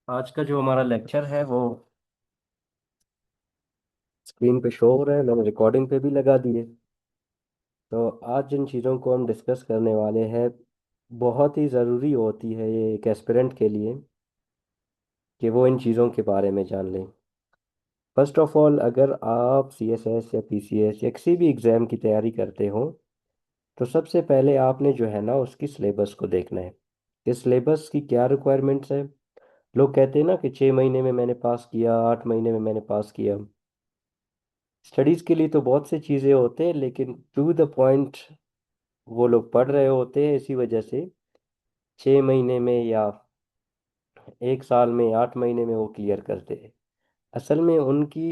आज का जो हमारा लेक्चर है वो स्क्रीन पे शो हो रहा है। मैंने रिकॉर्डिंग पे भी लगा दिए। तो आज जिन चीज़ों को हम डिस्कस करने वाले हैं, बहुत ही ज़रूरी होती है ये एक एस्पिरेंट के लिए कि वो इन चीज़ों के बारे में जान लें। फर्स्ट ऑफ ऑल, अगर आप सीएसएस या पीसीएस या किसी भी एग्ज़ाम की तैयारी करते हो, तो सबसे पहले आपने जो है ना उसकी सिलेबस को देखना है कि सिलेबस की क्या रिक्वायरमेंट्स है। लोग कहते हैं ना कि 6 महीने में मैंने पास किया, 8 महीने में मैंने पास किया। स्टडीज के लिए तो बहुत सी चीज़ें होते हैं, लेकिन टू द पॉइंट वो लोग पढ़ रहे होते हैं, इसी वजह से 6 महीने में या एक साल में 8 महीने में वो क्लियर करते हैं। असल में उनकी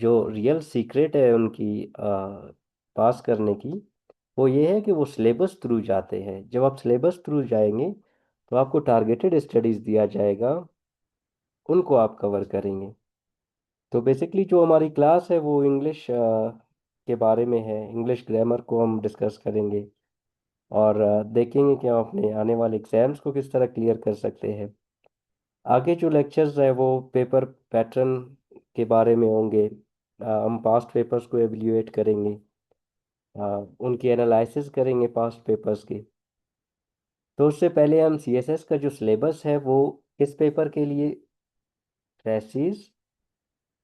जो रियल सीक्रेट है उनकी पास करने की, वो ये है कि वो सिलेबस थ्रू जाते हैं। जब आप सिलेबस थ्रू जाएंगे तो आपको टारगेटेड स्टडीज दिया जाएगा, उनको आप कवर करेंगे। तो बेसिकली जो हमारी क्लास है वो इंग्लिश के बारे में है। इंग्लिश ग्रामर को हम डिस्कस करेंगे और देखेंगे कि हम अपने आने वाले एग्जाम्स को किस तरह क्लियर कर सकते हैं। आगे जो लेक्चर्स है वो पेपर पैटर्न के बारे में होंगे। हम पास्ट पेपर्स को एवेल्यूएट करेंगे, अ, उनकी एनालिसिस करेंगे पास्ट पेपर्स की। तो उससे पहले हम सीएसएस का जो सिलेबस है वो किस पेपर के लिए, ट्रेसिस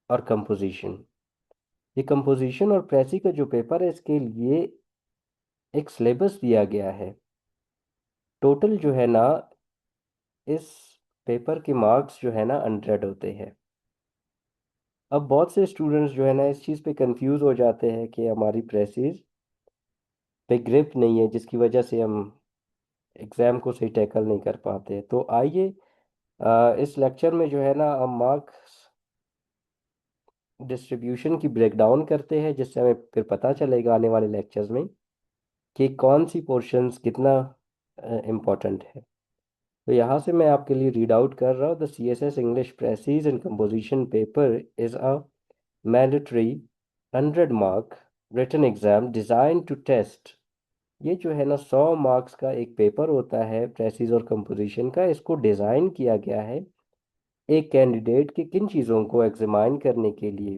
और कंपोजिशन। ये कंपोजिशन और प्रेसी का जो पेपर है इसके लिए एक सिलेबस दिया गया है। टोटल जो है ना इस पेपर के मार्क्स जो है ना 100 होते हैं। अब बहुत से स्टूडेंट्स जो है ना इस चीज़ पे कंफ्यूज हो जाते हैं कि हमारी प्रेसिस पे ग्रिप नहीं है, जिसकी वजह से हम एग्ज़ाम को सही टैकल नहीं कर पाते। तो आइए इस लेक्चर में जो है ना हम मार्क्स डिस्ट्रीब्यूशन की ब्रेकडाउन करते हैं, जिससे हमें फिर पता चलेगा आने वाले लेक्चर्स में कि कौन सी पोर्शंस कितना इम्पोर्टेंट है। तो यहाँ से मैं आपके लिए रीड आउट कर रहा हूँ। The C S S English precis and composition paper is a mandatory 100 mark written exam designed to test. ये जो है ना 100 मार्क्स का एक पेपर होता है प्रेसिज और कंपोजिशन का। इसको डिजाइन किया गया है एक कैंडिडेट की किन चीज़ों को एग्जामाइन करने के लिए,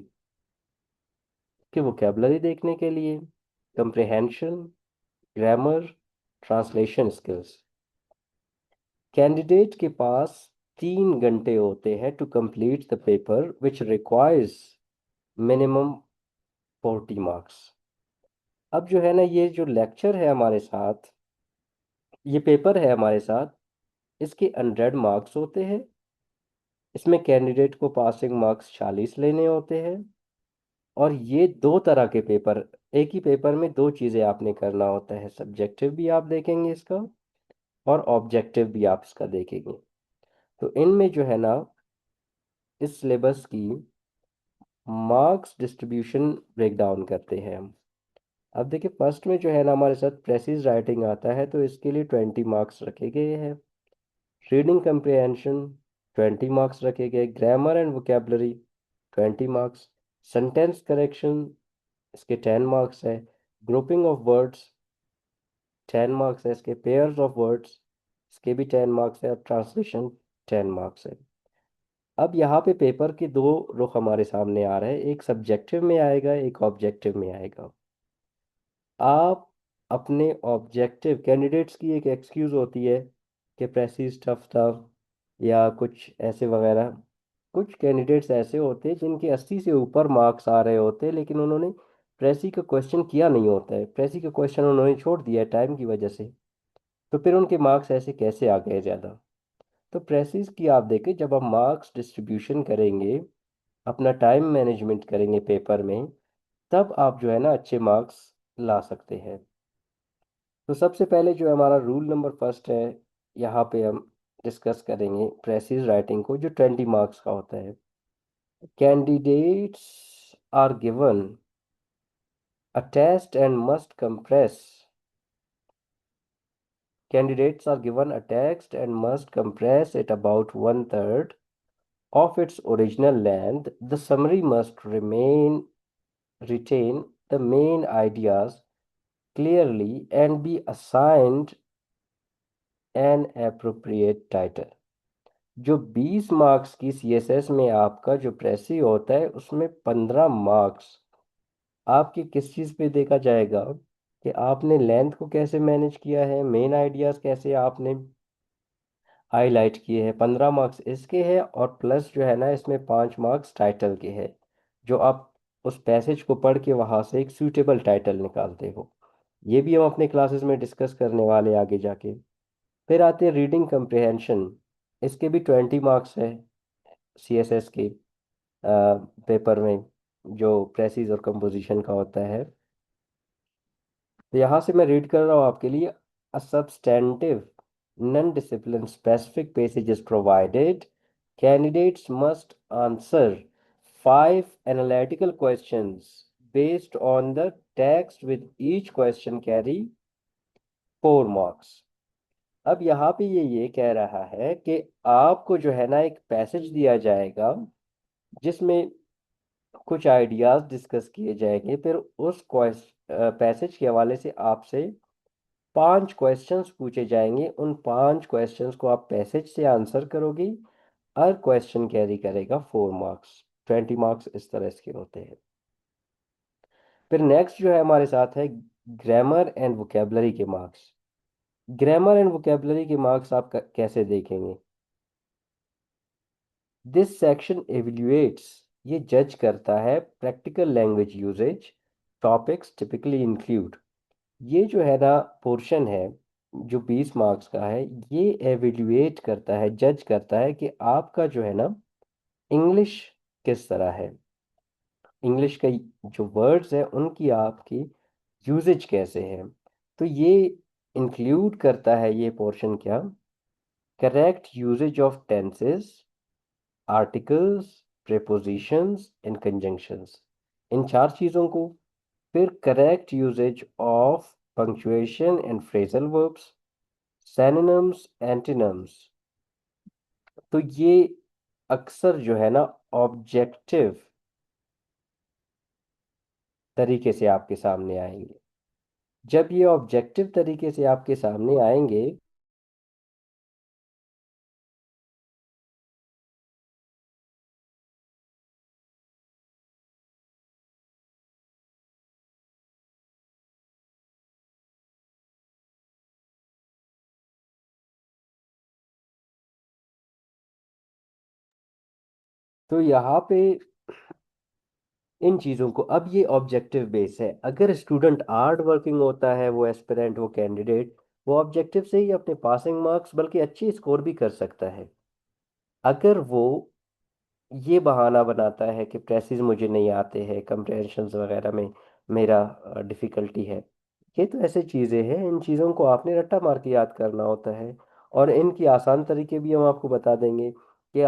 कि वोकेबलरी देखने के लिए, comprehension, grammar, translation skills. Candidate के पास 3 घंटे होते हैं to complete the paper which requires minimum 40 marks. अब जो है ना ये जो लेक्चर है हमारे साथ, ये पेपर है हमारे साथ, इसके 100 मार्क्स होते हैं। इसमें कैंडिडेट को पासिंग मार्क्स 40 लेने होते हैं। और ये दो तरह के पेपर, एक ही पेपर में दो चीज़ें आपने करना होता है। सब्जेक्टिव भी आप देखेंगे इसका और ऑब्जेक्टिव भी आप इसका देखेंगे। तो इनमें जो है ना इस सिलेबस की मार्क्स डिस्ट्रीब्यूशन ब्रेक डाउन करते हैं हम। अब देखिए, फर्स्ट में जो है ना हमारे साथ प्रेसिज राइटिंग आता है, तो इसके लिए 20 मार्क्स रखे गए हैं। रीडिंग कंप्रिहेंशन 20 मार्क्स रखे गए। Grammar and vocabulary 20 marks. Sentence correction, इसके 10 मार्क्स है। ग्रुपिंग ऑफ वर्ड्स 10 मार्क्स है इसके। पेयर्स ऑफ वर्ड्स, इसके भी 10 मार्क्स है। और ट्रांसलेशन 10 मार्क्स है। अब यहाँ पे पेपर के दो रुख हमारे सामने आ रहे हैं, एक सब्जेक्टिव में आएगा, एक ऑब्जेक्टिव में आएगा। आप अपने ऑब्जेक्टिव, कैंडिडेट्स की एक एक्सक्यूज होती है कि प्रेसिस टफ था या कुछ ऐसे वगैरह। कुछ कैंडिडेट्स ऐसे होते हैं जिनके 80 से ऊपर मार्क्स आ रहे होते हैं, लेकिन उन्होंने प्रेसी का क्वेश्चन किया नहीं होता है, प्रेसी का क्वेश्चन उन्होंने छोड़ दिया है टाइम की वजह से। तो फिर उनके मार्क्स ऐसे कैसे आ गए ज़्यादा। तो प्रेसिस की आप देखें, जब आप मार्क्स डिस्ट्रीब्यूशन करेंगे, अपना टाइम मैनेजमेंट करेंगे पेपर में, तब आप जो है ना अच्छे मार्क्स ला सकते हैं। तो सबसे पहले जो हमारा रूल नंबर फर्स्ट है, यहाँ पे हम डिस्कस करेंगे प्रेसिज राइटिंग को, जो 20 मार्क्स का होता है। Candidates are given a test and must compress Candidates are given a text and must compress it about one third of its original length. The summary must retain the main ideas clearly and be assigned an appropriate title. जो 20 marks की CSS में आपका जो प्रेसी होता है उसमें 15 marks आपकी किस चीज़ पे देखा जाएगा कि आपने लेंथ को कैसे मैनेज किया है, मेन आइडियाज कैसे आपने हाईलाइट किए हैं। 15 मार्क्स इसके हैं और प्लस जो है ना इसमें 5 मार्क्स टाइटल के हैं, जो आप उस पैसेज को पढ़ के वहां से एक सूटेबल टाइटल निकालते हो। ये भी हम अपने क्लासेस में डिस्कस करने वाले आगे जाके। फिर आते हैं रीडिंग कंप्रिहेंशन। इसके भी 20 मार्क्स है सीएसएस के पेपर में, जो प्रेसिज और कंपोजिशन का होता है। तो यहाँ से मैं रीड कर रहा हूँ आपके लिए। A substantive non discipline specific passage is provided, candidates must answer 5 analytical questions based on the text with each question carry 4 marks। अब यहाँ पे ये कह रहा है कि आपको जो है ना एक पैसेज दिया जाएगा जिसमें कुछ आइडियाज डिस्कस किए जाएंगे, फिर उस पैसेज के हवाले से आपसे 5 क्वेश्चंस पूछे जाएंगे। उन 5 क्वेश्चंस को आप पैसेज से आंसर करोगे। हर क्वेश्चन कैरी करेगा 4 मार्क्स। 20 मार्क्स इस तरह इसके होते हैं। फिर नेक्स्ट जो है हमारे साथ है ग्रामर एंड वोकेबलरी के मार्क्स। ग्रामर एंड वोकेबलरी के मार्क्स आप कैसे देखेंगे? दिस सेक्शन एवेल्युएट्स, ये जज करता है practical language usage, topics typically include. ये जो है ना पोर्शन है जो 20 मार्क्स का है, ये एवेल्युएट करता है, जज करता है कि आपका जो है ना इंग्लिश किस तरह है, इंग्लिश का जो वर्ड्स है उनकी आपकी यूजेज कैसे है। तो ये इंक्लूड करता है ये पोर्शन क्या, correct usage of tenses, articles, prepositions and conjunctions, इन 4 चीज़ों को। फिर correct usage of punctuation and phrasal verbs, synonyms, antonyms. तो ये अक्सर जो है ना ऑब्जेक्टिव तरीके से आपके सामने आएंगे। जब ये ऑब्जेक्टिव तरीके से आपके सामने आएंगे तो यहाँ पे इन चीज़ों को, अब ये ऑब्जेक्टिव बेस है। अगर स्टूडेंट हार्ड वर्किंग होता है, वो एस्पिरेंट, वो कैंडिडेट, वो ऑब्जेक्टिव से ही अपने पासिंग मार्क्स बल्कि अच्छी स्कोर भी कर सकता है। अगर वो ये बहाना बनाता है कि प्रेसिज मुझे नहीं आते हैं, कंप्रेhensions वगैरह में मेरा डिफ़िकल्टी है, ये तो ऐसे चीज़ें हैं, इन चीज़ों को आपने रट्टा मार के याद करना होता है। और इनकी आसान तरीके भी हम आपको बता देंगे कि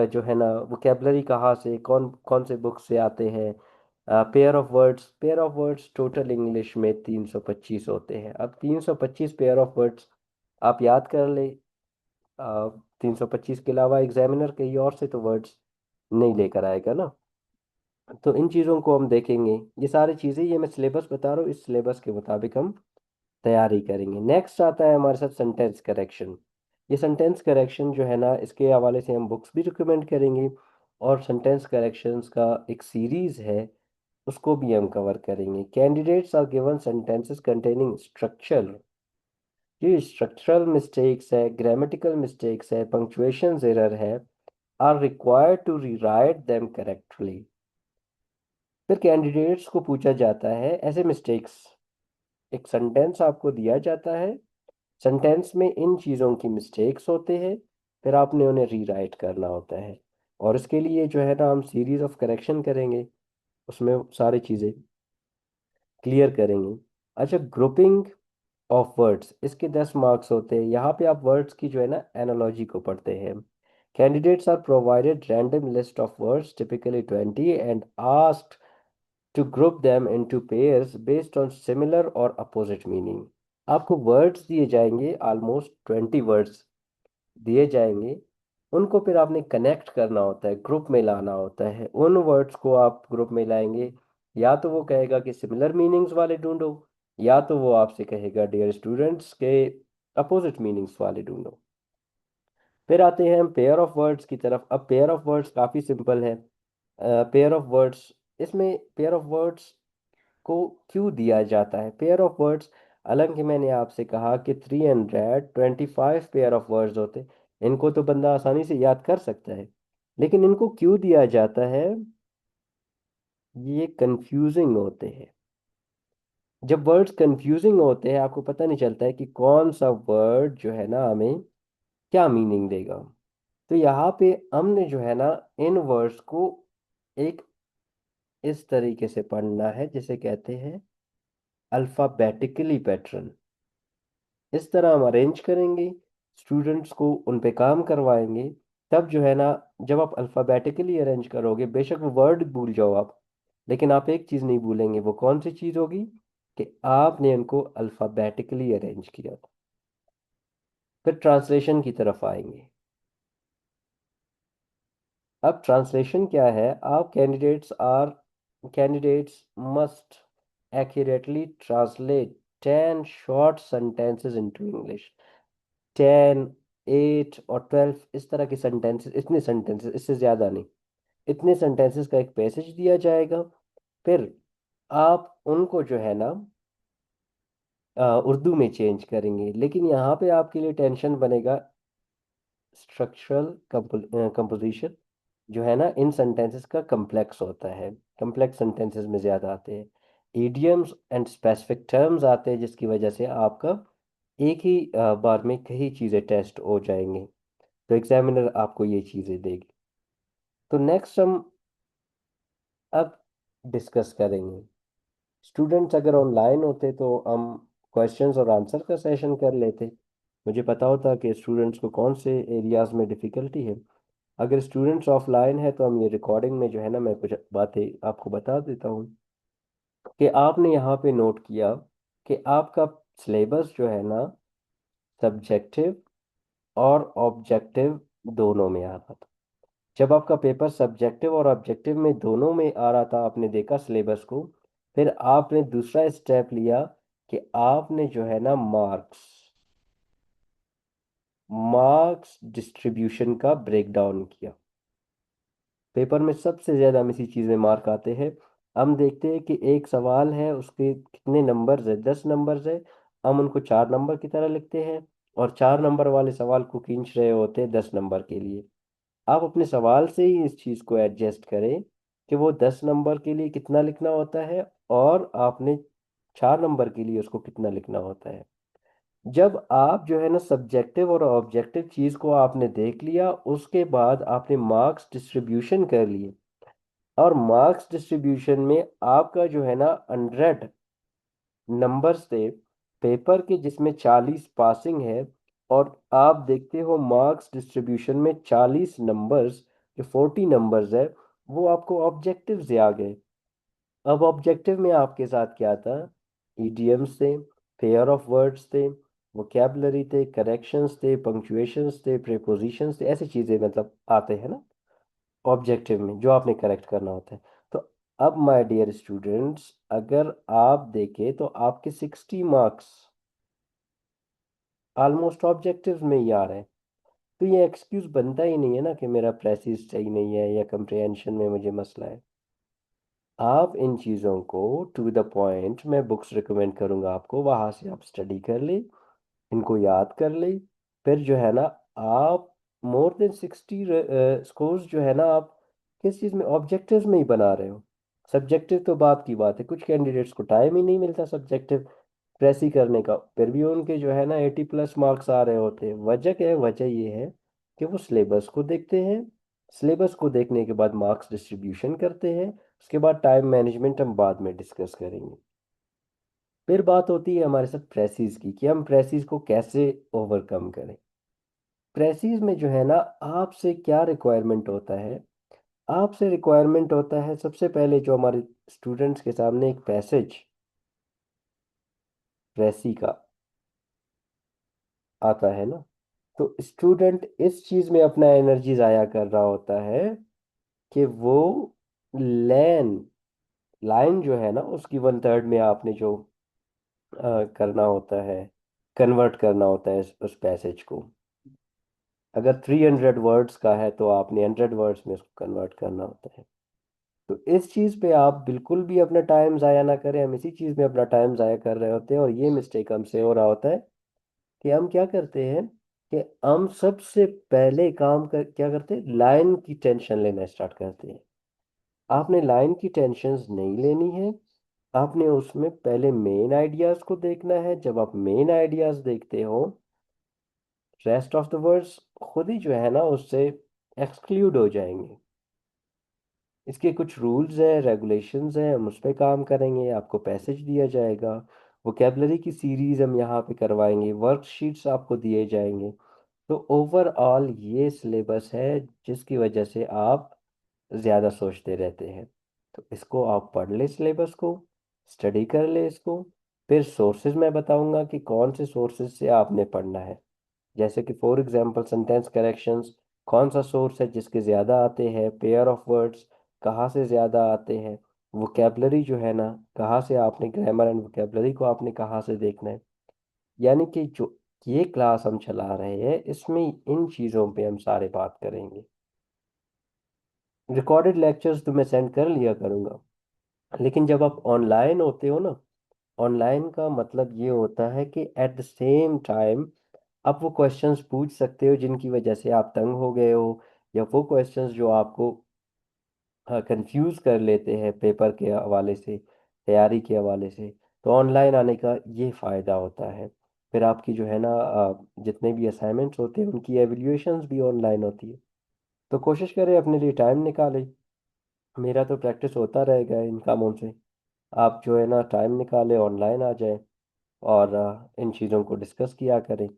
जो है ना वोकेबलरी कहाँ से, कौन कौन से बुक से आते हैं। Pair of words total English में 325 होते हैं। अब 325 पेयर ऑफ वर्ड्स आप याद कर ले। 325 के अलावा एग्जामिनर कहीं और से तो वर्ड्स नहीं लेकर आएगा ना। तो इन चीज़ों को हम देखेंगे। ये सारी चीज़ें, ये मैं सिलेबस बता रहा हूँ, इस सिलेबस के मुताबिक हम तैयारी करेंगे। नेक्स्ट आता है हमारे साथ सेंटेंस करेक्शन। ये सेंटेंस करेक्शन जो है ना इसके हवाले से हम बुक्स भी रिकमेंड करेंगे, और सेंटेंस करेक्शंस का एक सीरीज है उसको भी हम कवर करेंगे। Candidates are given sentences containing structure, ये स्ट्रक्चरल मिस्टेक्स है, ग्रामेटिकल मिस्टेक्स है, पंक्चुएशन एरर है, are required to rewrite them correctly. फिर कैंडिडेट्स को पूछा जाता है ऐसे मिस्टेक्स, एक सेंटेंस आपको दिया जाता है, सेंटेंस में इन चीज़ों की मिस्टेक्स होते हैं, फिर आपने उन्हें रीराइट करना होता है। और इसके लिए जो है ना हम सीरीज ऑफ करेक्शन करेंगे, उसमें सारी चीज़ें क्लियर करेंगे। अच्छा, ग्रुपिंग ऑफ वर्ड्स, इसके 10 मार्क्स होते हैं। यहाँ पे आप वर्ड्स की जो है ना एनालॉजी को पढ़ते हैं। Candidates are provided random list of words typically 20 and asked to group them into pairs based on similar or opposite meaning। आपको वर्ड्स दिए जाएंगे, ऑलमोस्ट 20 वर्ड्स दिए जाएंगे। उनको फिर आपने कनेक्ट करना होता है, ग्रुप में लाना होता है। उन वर्ड्स को आप ग्रुप में लाएंगे, या तो वो कहेगा कि सिमिलर मीनिंग्स वाले ढूंढो, या तो वो आपसे कहेगा डियर स्टूडेंट्स के अपोजिट मीनिंग्स वाले ढूंढो। फिर आते हैं हम पेयर ऑफ वर्ड्स की तरफ। अब पेयर ऑफ वर्ड्स काफ़ी सिंपल है। पेयर ऑफ वर्ड्स, इसमें पेयर ऑफ वर्ड्स को क्यों दिया जाता है? पेयर ऑफ वर्ड्स, हालांकि मैंने आपसे कहा कि 325 पेयर ऑफ वर्ड्स होते, इनको तो बंदा आसानी से याद कर सकता है, लेकिन इनको क्यों दिया जाता है? ये कंफ्यूजिंग होते हैं। जब वर्ड्स कंफ्यूजिंग होते हैं, आपको पता नहीं चलता है कि कौन सा वर्ड जो है ना हमें क्या मीनिंग देगा। तो यहाँ पे हमने जो है ना इन वर्ड्स को एक इस तरीके से पढ़ना है जिसे कहते हैं अल्फाबेटिकली पैटर्न। इस तरह हम अरेंज करेंगे, स्टूडेंट्स को उन पे काम करवाएंगे। तब जो है ना, जब आप अल्फाबेटिकली अरेंज करोगे, बेशक वो वर्ड भूल जाओ आप, लेकिन आप एक चीज़ नहीं भूलेंगे। वो कौन सी चीज़ होगी? कि आपने उनको अल्फाबेटिकली अरेंज किया था। फिर ट्रांसलेशन की तरफ आएंगे। अब ट्रांसलेशन क्या है? आप candidates must accurately translate 10 short sentences into English। 10, 8 और 12 इस तरह के सेंटेंसेस, इतने सेंटेंसेस, इससे ज़्यादा नहीं, इतने सेंटेंसेस का एक पैसेज दिया जाएगा। फिर आप उनको जो है ना उर्दू में चेंज करेंगे। लेकिन यहाँ पे आपके लिए टेंशन बनेगा, स्ट्रक्चरल कंपोजिशन जो है ना इन सेंटेंसेस का कम्प्लेक्स होता है। कम्प्लेक्स सेंटेंसेस में ज़्यादा आते हैं, इडियम्स एंड स्पेसिफिक टर्म्स आते हैं, जिसकी वजह से आपका एक ही बार में कई चीज़ें टेस्ट हो जाएंगे। तो एग्जामिनर आपको ये चीज़ें देगी। तो नेक्स्ट हम अब डिस्कस करेंगे। स्टूडेंट्स अगर ऑनलाइन होते तो हम क्वेश्चंस और आंसर का सेशन कर लेते, मुझे पता होता कि स्टूडेंट्स को कौन से एरियाज में डिफ़िकल्टी है। अगर स्टूडेंट्स ऑफलाइन है तो हम ये रिकॉर्डिंग में जो है ना मैं कुछ बातें आपको बता देता हूँ कि आपने यहाँ पे नोट किया कि आपका सिलेबस जो है ना सब्जेक्टिव और ऑब्जेक्टिव दोनों में आ रहा था। जब आपका पेपर सब्जेक्टिव और ऑब्जेक्टिव में दोनों में आ रहा था, आपने देखा सिलेबस को, फिर आपने दूसरा स्टेप लिया कि आपने जो है ना मार्क्स मार्क्स डिस्ट्रीब्यूशन का ब्रेक डाउन किया। पेपर में सबसे ज़्यादा हम इसी चीज़ में मार्क आते हैं। हम देखते हैं कि एक सवाल है, उसके कितने नंबर्स है? 10 नंबर्स है। हम उनको 4 नंबर की तरह लिखते हैं, और 4 नंबर वाले सवाल को खींच रहे होते हैं 10 नंबर के लिए। आप अपने सवाल से ही इस चीज़ को एडजस्ट करें कि वो 10 नंबर के लिए कितना लिखना होता है, और आपने 4 नंबर के लिए उसको कितना लिखना होता है। जब आप जो है ना सब्जेक्टिव और ऑब्जेक्टिव चीज़ को आपने देख लिया, उसके बाद आपने मार्क्स डिस्ट्रीब्यूशन कर लिए। और मार्क्स डिस्ट्रीब्यूशन में आपका जो है ना 100 नंबर्स थे पेपर के, जिसमें 40 पासिंग है। और आप देखते हो मार्क्स डिस्ट्रीब्यूशन में 40 नंबर्स, जो 40 नंबर्स है, वो आपको ऑब्जेक्टिव से आ गए। अब ऑब्जेक्टिव में आपके साथ क्या था? ईडियम्स थे, पेयर ऑफ वर्ड्स थे, वोकैबुलरी थे, करेक्शंस थे, पंक्चुएशंस थे, प्रीपोजिशंस थे, ऐसी चीज़ें मतलब आते हैं ना ऑब्जेक्टिव में, जो आपने करेक्ट करना होता है। तो अब माय डियर स्टूडेंट्स, अगर आप देखें तो आपके 60 मार्क्स ऑलमोस्ट ऑब्जेक्टिव में ही आ रहे हैं। तो ये एक्सक्यूज बनता ही नहीं है ना कि मेरा प्रेसिस सही नहीं है या कंप्रिहेंशन में मुझे मसला है। आप इन चीज़ों को टू द पॉइंट, मैं बुक्स रिकमेंड करूँगा आपको, वहाँ से आप स्टडी कर ले, इनको याद कर ले। फिर जो है ना आप मोर देन 60 स्कोर्स जो है ना आप किस चीज़ में, ऑब्जेक्टिव्स में ही बना रहे हो। सब्जेक्टिव तो बात की बात है, कुछ कैंडिडेट्स को टाइम ही नहीं मिलता सब्जेक्टिव प्रेस ही करने का, फिर भी उनके जो है ना 80+ मार्क्स आ रहे होते हैं। वजह क्या है? वजह ये है कि वो सिलेबस को देखते हैं, सिलेबस को देखने के बाद मार्क्स डिस्ट्रीब्यूशन करते हैं। उसके बाद टाइम मैनेजमेंट हम बाद में डिस्कस करेंगे। फिर बात होती है हमारे साथ प्रेसिस की, कि हम प्रेसिस को कैसे ओवरकम करें। प्रेसिस में जो है ना आपसे क्या रिक्वायरमेंट होता है? आपसे रिक्वायरमेंट होता है सबसे पहले, जो हमारे स्टूडेंट्स के सामने एक पैसेज प्रेसी का आता है ना, तो स्टूडेंट इस चीज में अपना एनर्जी जाया कर रहा होता है कि वो लैन लाइन जो है ना उसकी 1/3 में आपने जो करना होता है, कन्वर्ट करना होता है उस पैसेज को। अगर 300 वर्ड्स का है तो आपने 100 वर्ड्स में उसको कन्वर्ट करना होता है। तो इस चीज़ पे आप बिल्कुल भी अपना टाइम ज़ाया ना करें। हम इसी चीज़ में अपना टाइम ज़ाया कर रहे होते हैं, और ये मिस्टेक हमसे हो रहा होता है कि हम क्या करते हैं कि हम सबसे पहले क्या करते हैं, लाइन की टेंशन लेना स्टार्ट करते हैं। आपने लाइन की टेंशन नहीं लेनी है। आपने उसमें पहले मेन आइडियाज को देखना है। जब आप मेन आइडियाज देखते हो, रेस्ट ऑफ द वर्ड्स खुद ही जो है ना उससे एक्सक्लूड हो जाएंगे। इसके कुछ रूल्स हैं, रेगुलेशंस हैं, हम उस पर काम करेंगे। आपको पैसेज दिया जाएगा, वोकेबलरी की सीरीज हम यहाँ पे करवाएंगे, वर्कशीट्स आपको दिए जाएंगे। तो ओवरऑल ये सिलेबस है जिसकी वजह से आप ज़्यादा सोचते रहते हैं। तो इसको आप पढ़ ले, सिलेबस को स्टडी कर ले इसको। फिर सोर्सेज मैं बताऊंगा कि कौन से सोर्सेज से आपने पढ़ना है। जैसे कि फॉर एग्जांपल सेंटेंस करेक्शंस, कौन सा सोर्स है जिसके ज़्यादा आते हैं। पेयर ऑफ वर्ड्स, कहाँ से ज़्यादा आते हैं। वोकेबलरी जो है ना, कहाँ से आपने ग्रामर एंड वोकेबलरी को आपने कहाँ से देखना है। यानी कि जो ये क्लास हम चला रहे हैं इसमें इन चीज़ों पे हम सारे बात करेंगे। रिकॉर्डेड लेक्चर्स तो मैं सेंड कर लिया करूँगा, लेकिन जब आप ऑनलाइन होते हो ना, ऑनलाइन का मतलब ये होता है कि एट द सेम टाइम आप वो क्वेश्चंस पूछ सकते हो जिनकी वजह से आप तंग हो गए हो, या वो क्वेश्चंस जो आपको कंफ्यूज कर लेते हैं पेपर के हवाले से, तैयारी के हवाले से। तो ऑनलाइन आने का ये फ़ायदा होता है। फिर आपकी जो है ना जितने भी असाइनमेंट्स होते हैं उनकी एवेल्यूएशंस भी ऑनलाइन होती है। तो कोशिश करें अपने लिए टाइम निकालें। मेरा तो प्रैक्टिस होता रहेगा इन कामों से। आप जो है ना टाइम निकालें, ऑनलाइन आ जाए, और इन चीज़ों को डिस्कस किया करें।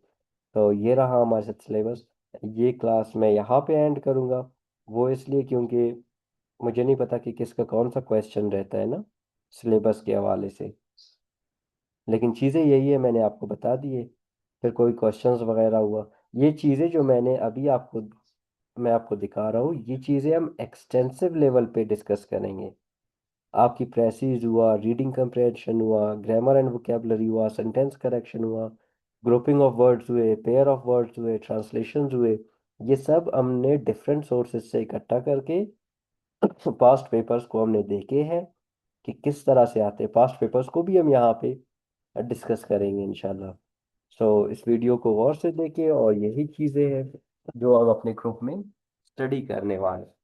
तो ये रहा हमारे साथ सिलेबस। ये क्लास मैं यहाँ पे एंड करूँगा, वो इसलिए क्योंकि मुझे नहीं पता कि किसका कौन सा क्वेश्चन रहता है ना सिलेबस के हवाले से। लेकिन चीज़ें यही है, मैंने आपको बता दिए। फिर कोई क्वेश्चंस वगैरह हुआ, ये चीज़ें जो मैं आपको दिखा रहा हूँ, ये चीज़ें हम एक्सटेंसिव लेवल पे डिस्कस करेंगे। आपकी प्रेसिज हुआ, रीडिंग कंप्रेhension हुआ, ग्रामर एंड वोकेबलरी हुआ, सेंटेंस करेक्शन हुआ, ग्रुपिंग ऑफ वर्ड्स हुए, पेयर ऑफ वर्ड्स हुए, ट्रांसलेशंस हुए। ये सब हमने डिफरेंट सोर्सेज से इकट्ठा करके पास्ट पेपर्स को हमने देखे हैं कि किस तरह से आते हैं। पास्ट पेपर्स को भी हम यहाँ पे डिस्कस करेंगे इंशाल्लाह। सो इस वीडियो को गौर से देखें, और यही चीज़ें हैं जो हम अपने ग्रुप में स्टडी करने वाले हैं।